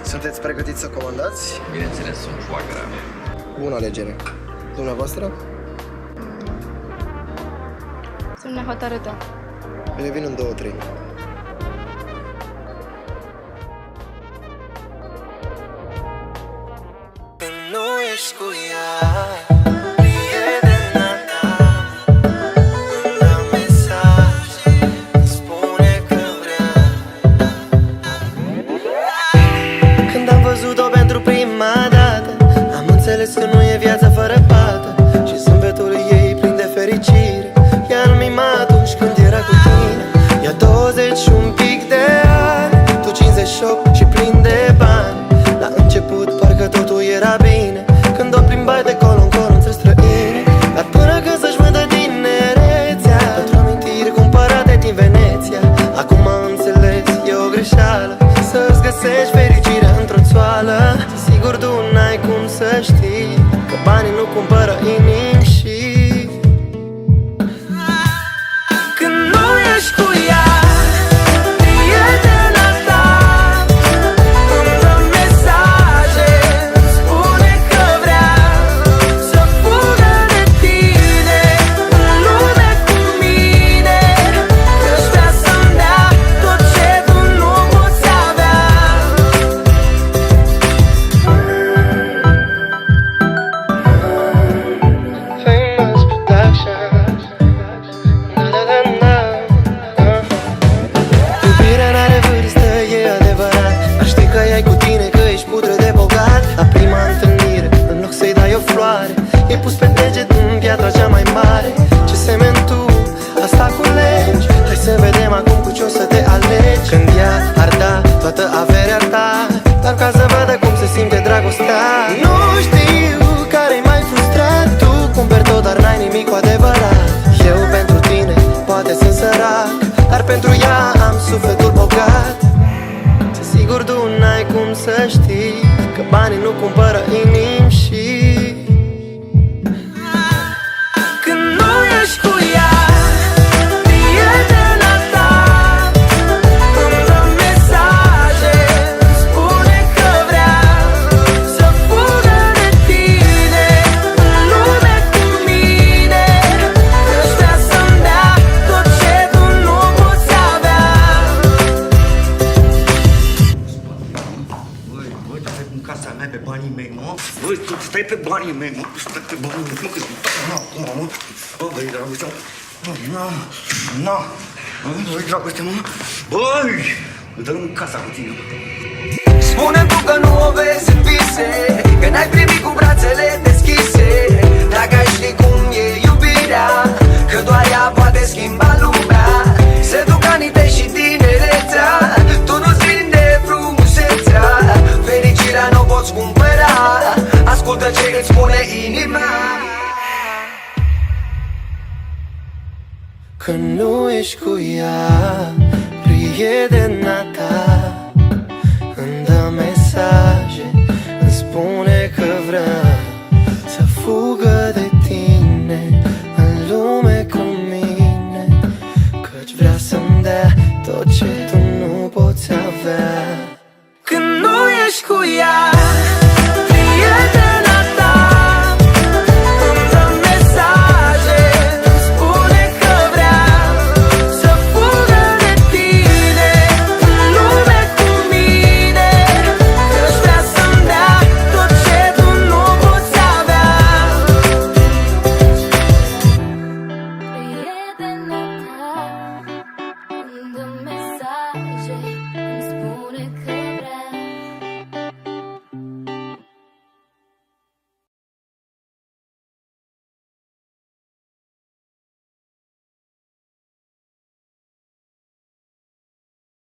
Sunteți pregătiți să comandați? Bineînțeles, sunt foagăra. Bună alegere. Dumneavoastră? Sunt nehotărâtă. Revin în 2-3. Nu ești cu ea, prietena ta, îmi dă mesaje, spune că vrea. Când am văzut-o pentru prima dată, am înțeles că nu e viața fără pată. Și zâmbetul ei plin de fericire, ea îl mima atunci când era cu tine. Ea 20 și un pic de ani, tu 58 și plin de bani. La început parcă totul era bine, când o plimbai de colo-n-colo între străini. Dar până când să-și vândă tinerețea pentru amintiri cumpărate din Veneția. Acum am înțeles, e o greșeală să-ți găsești fericirea într-o țoală. Sigur tu n-ai cum să știi că banii nu cumpără inimi și când nu ești cu ea, prietena ta îmi dă mesaje, spune că vrea să fugă de tine în lume cu mine, că-și vrea să-mi dea tot ce tu nu poți avea. Famous Productions. Iubirea n-are vârstă, e adevărat, dar știi că ai cu tine că ești putră de bogat. La prima întâlnire, în loc să-i dai o floare, i-ai pus pe deget în piatra cea mai mare. Ce semeni tu, asta culegi. Hai să vedem acum cu ce o să te alegi. Când ea ar da toată averea ta, doar ca să vadă cum se simte dragostea. Nu știu care-i mai frustrat, tu cumperi tot, dar n-ai nimic cu adevărat. Eu pentru tine poate sunt sărac, dar pentru ea am sufletul bogat. Sigur tu n-ai cum să știi că banii nu cumpără inimi și când nu ești cu ea, prietena ta îmi dă mesaje, spune că vrea să fugă de tine în lume cu mine, că-și vrea să-mi dea tot ce tu nu poți avea. Băi, tu stai în casa mea pe banii mei, mă? Băi, tu stai pe banii mei, mă? Tu stai pe banii mei, mă? Că nu, acum, mă? Băi, dragoste, mă? Băi, dragoste, mă? Băi! Dă-l în casa cu tine, mă. Spune-mi tu că nu o vezi în vise, că n-ai primit cu brațele deschise. Dacă ai ști cum e iubirea, că doar ea poate schimba lumea. Se duc anii tăi și tinerețea, tu nu-ți vinde frumusețea. Fericirea n-o poți cumpăra, ascultă ce îți spune inima. Când nu ești cu ea, prietena ta